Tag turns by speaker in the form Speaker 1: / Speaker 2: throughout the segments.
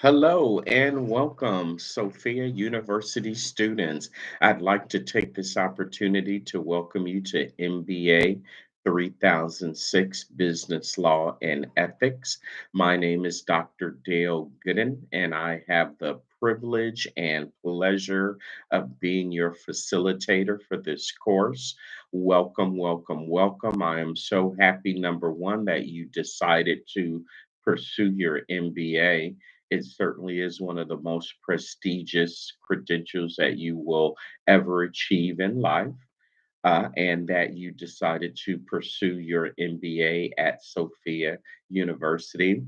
Speaker 1: Hello and welcome, Sophia University students. I'd like to take this opportunity to welcome you to MBA 3006 Business Law and Ethics. My name is Dr. Dale Gooden, and I have the privilege and pleasure of being your facilitator for this course. Welcome, welcome, welcome. I am so happy, number one, that you decided to pursue your MBA. It certainly is one of the most prestigious credentials that you will ever achieve in life, and that you decided to pursue your MBA at Sophia University.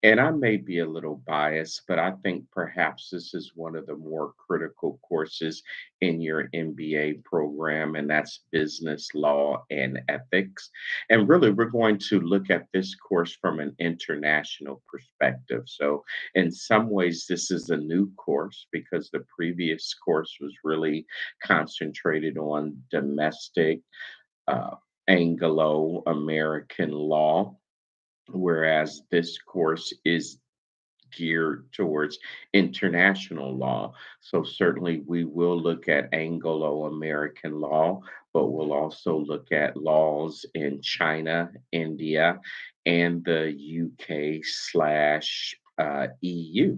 Speaker 1: And I may be a little biased, but I think perhaps this is one of the more critical courses in your MBA program, and that's business law and ethics. And really, we're going to look at this course from an international perspective. So, in some ways, this is a new course because the previous course was really concentrated on domestic. Uh, Anglo American law, whereas this course is geared towards international law. So, certainly, we will look at Anglo American law, but we'll also look at laws in China, India, and the UK slash EU.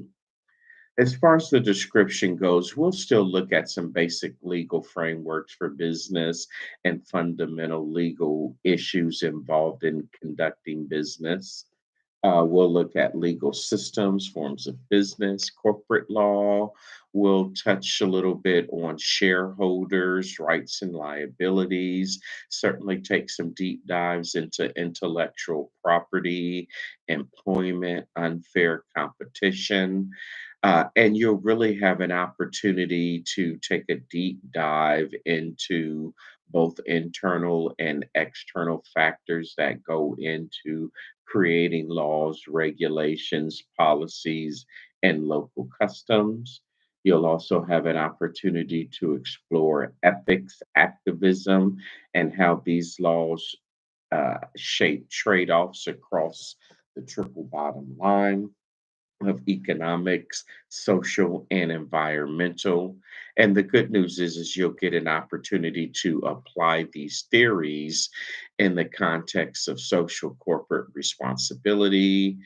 Speaker 1: As far as the description goes, we'll still look at some basic legal frameworks for business and fundamental legal issues involved in conducting business. We'll look at legal systems, forms of business, corporate law. We'll touch a little bit on shareholders, rights and liabilities. Certainly take some deep dives into intellectual property, employment, unfair competition. And you'll really have an opportunity to take a deep dive into both internal and external factors that go into creating laws, regulations, policies, and local customs. You'll also have an opportunity to explore ethics, activism, and how these laws shape trade offs across the triple bottom line of economics, social, and environmental. And the good news is you'll get an opportunity to apply these theories in the context of social corporate responsibility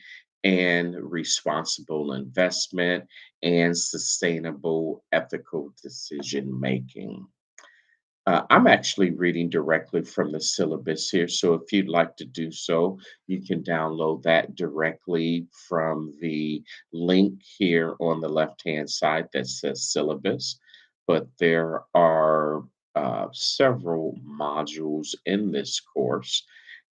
Speaker 1: and responsible investment and sustainable ethical decision making. I'm actually reading directly from the syllabus here. So if you'd like to do so, you can download that directly from the link here on the left hand side that says syllabus. But there are several modules in this course.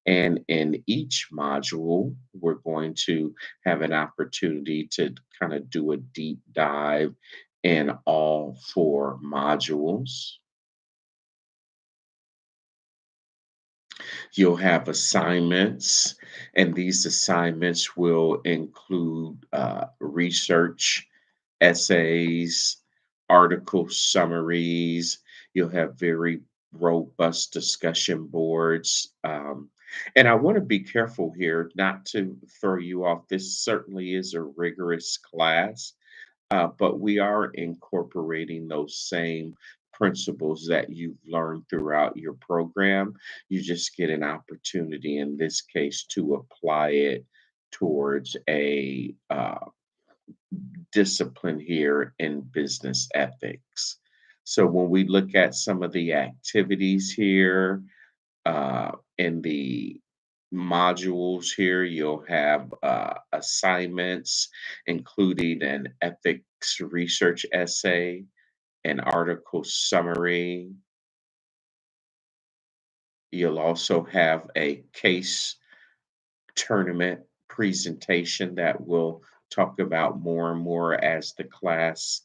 Speaker 1: And in each module, we're going to have an opportunity to kind of do a deep dive in all four modules. You'll have assignments, and these assignments will include research, essays, article summaries. You'll have very robust discussion boards. And I want to be careful here not to throw you off. This certainly is a rigorous class, but we are incorporating those same principles that you've learned throughout your program. You just get an opportunity in this case to apply it towards a discipline here in business ethics. So when we look at some of the activities here in the modules here, you'll have assignments, including an ethics research essay, an article summary. You'll also have a case tournament presentation that we'll talk about more and more as the class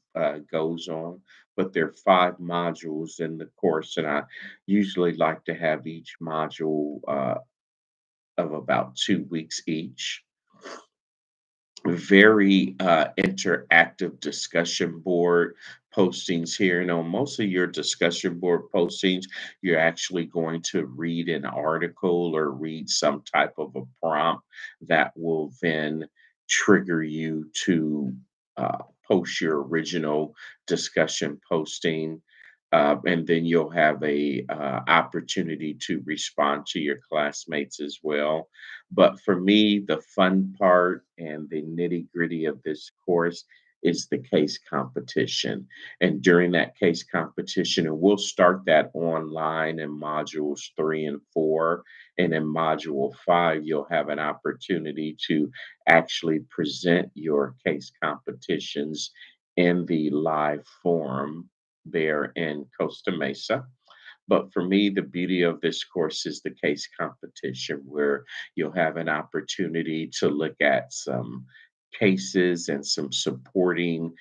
Speaker 1: goes on. But there are five modules in the course, and I usually like to have each module of about 2 weeks each. Very interactive discussion board postings here. And on most of your discussion board postings, you're actually going to read an article or read some type of a prompt that will then trigger you to post your original discussion posting. And then you'll have a opportunity to respond to your classmates as well. But for me, the fun part and the nitty gritty of this course is the case competition. And during that case competition, and we'll start that online in modules 3 and 4. And in module 5, you'll have an opportunity to actually present your case competitions in the live forum there in Costa Mesa. But for me, the beauty of this course is the case competition, where you'll have an opportunity to look at some cases and some supporting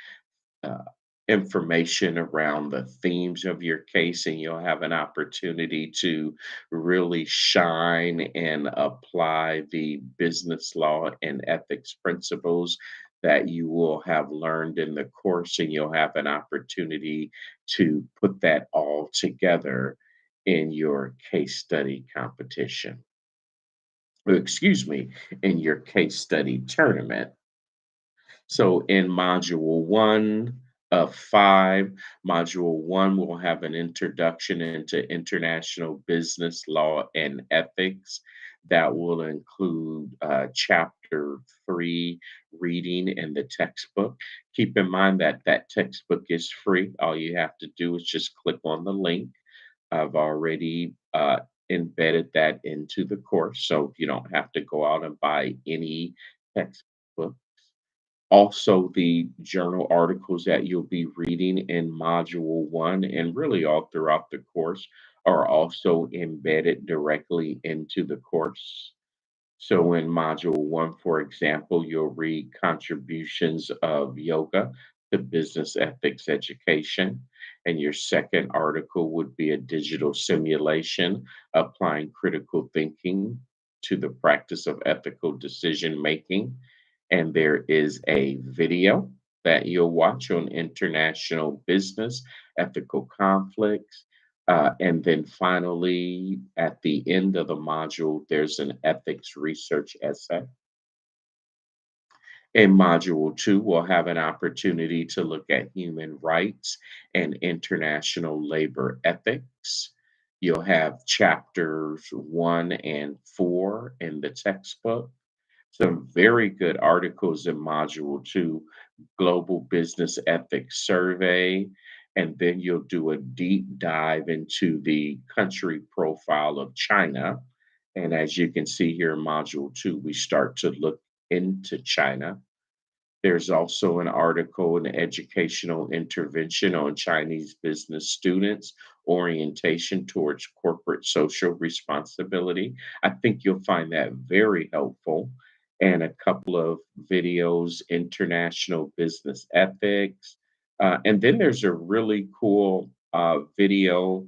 Speaker 1: uh, information around the themes of your case, and you'll have an opportunity to really shine and apply the business law and ethics principles that you will have learned in the course, and you'll have an opportunity to put that all together in your case study competition. Excuse me, in your case study tournament. So in module 1 of 5, module 1 will have an introduction into international business law and ethics. That will include chapter 3 reading in the textbook. Keep in mind that that textbook is free. All you have to do is just click on the link. I've already embedded that into the course, so you don't have to go out and buy any textbook. Also, the journal articles that you'll be reading in module 1 and really all throughout the course are also embedded directly into the course. So in module 1, for example, you'll read contributions of yoga to business ethics education. And your second article would be a digital simulation applying critical thinking to the practice of ethical decision making. And there is a video that you'll watch on international business, ethical conflicts, and then finally, at the end of the module, there's an ethics research essay. In module 2, we'll have an opportunity to look at human rights and international labor ethics. You'll have chapters 1 and 4 in the textbook. Some very good articles in module 2, Global Business Ethics Survey. And then you'll do a deep dive into the country profile of China. And as you can see here in module 2, we start to look into China. There's also an article, an educational intervention on Chinese business students, orientation towards corporate social responsibility. I think you'll find that very helpful. And a couple of videos, international business ethics. And then there's a really cool video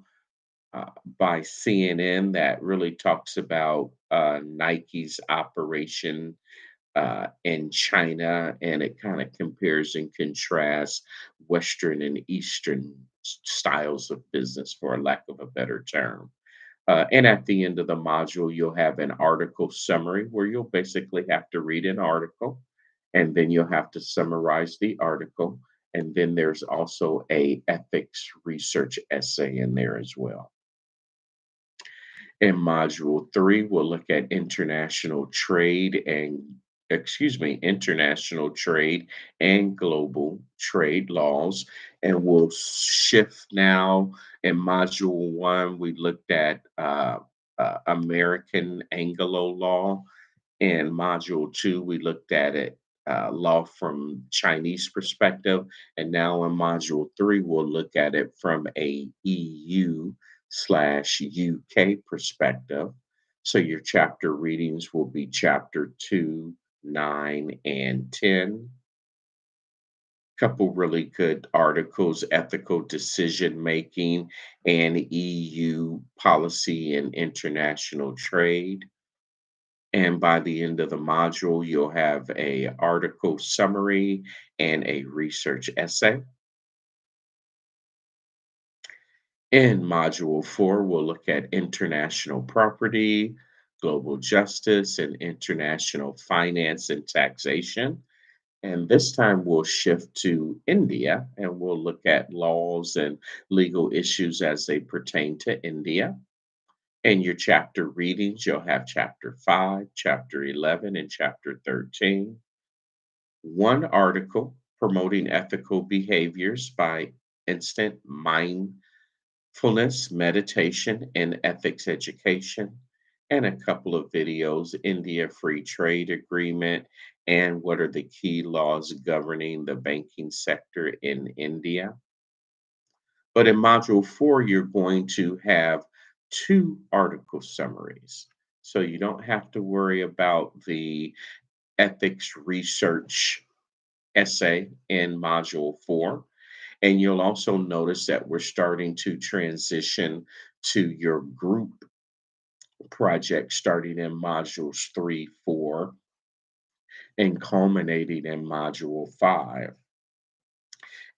Speaker 1: by CNN that really talks about Nike's operation in China, and it kind of compares and contrasts Western and Eastern styles of business, for a lack of a better term. And at the end of the module, you'll have an article summary where you'll basically have to read an article, and then you'll have to summarize the article. And then there's also a ethics research essay in there as well. In module 3, we'll look at international trade and global trade laws. And we'll shift now. In module 1, we looked at American Anglo law. In module 2, we looked at it law from Chinese perspective, and now in module 3, we'll look at it from a EU/UK perspective. So your chapter readings will be chapter 2, 9, and 10. Couple really good articles, ethical decision making and EU policy and international trade. And by the end of the module, you'll have a article summary and a research essay. In module 4, we'll look at international property, global justice and international finance and taxation. And this time we'll shift to India and we'll look at laws and legal issues as they pertain to India. In your chapter readings, you'll have chapter 5, chapter 11, and chapter 13. One article promoting ethical behaviors by instant mindfulness, meditation, and ethics education, and a couple of videos, India Free Trade Agreement, and what are the key laws governing the banking sector in India. But in module 4, you're going to have two article summaries. So you don't have to worry about the ethics research essay in module 4. And you'll also notice that we're starting to transition to your group project starting in modules 3, 4, and culminating in module 5.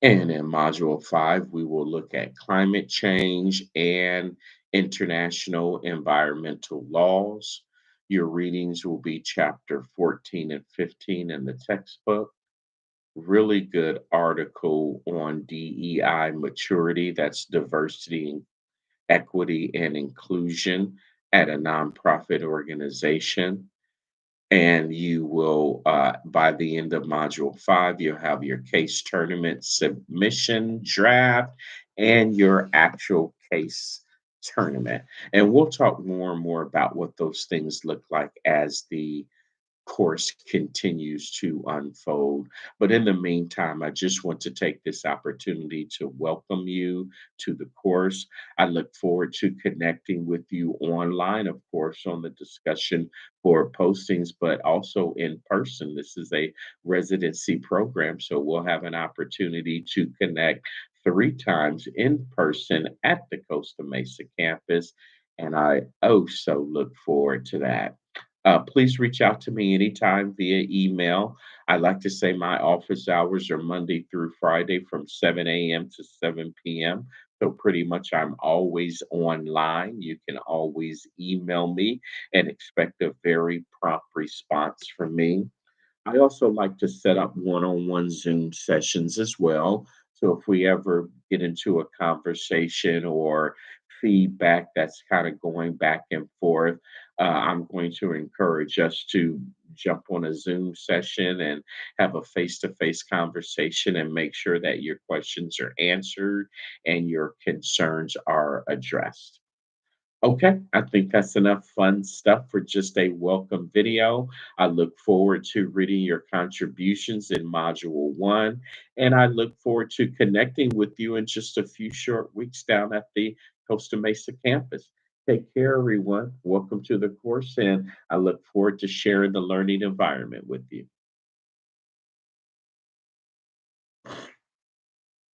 Speaker 1: And in module 5, we will look at climate change and international environmental laws. Your readings will be chapter 14 and 15 in the textbook. Really good article on DEI maturity, that's diversity and equity and inclusion at a nonprofit organization. And you will, by the end of module 5, you'll have your case tournament submission draft and your actual case tournament. And we'll talk more and more about what those things look like as the course continues to unfold. But in the meantime, I just want to take this opportunity to welcome you to the course. I look forward to connecting with you online, of course, on the discussion for postings, but also in person. This is a residency program, so we'll have an opportunity to connect 3 times in person at the Costa Mesa campus. And I oh so look forward to that. Please reach out to me anytime via email. I like to say my office hours are Monday through Friday from 7 a.m. to 7 p.m. So pretty much I'm always online. You can always email me and expect a very prompt response from me. I also like to set up one-on-one Zoom sessions as well. So if we ever get into a conversation or feedback that's kind of going back and forth, I'm going to encourage us to jump on a Zoom session and have a face-to-face conversation and make sure that your questions are answered and your concerns are addressed. Okay, I think that's enough fun stuff for just a welcome video. I look forward to reading your contributions in Module 1, and I look forward to connecting with you in just a few short weeks down at the Costa Mesa campus. Take care, everyone. Welcome to the course, and I look forward to sharing the learning environment with you.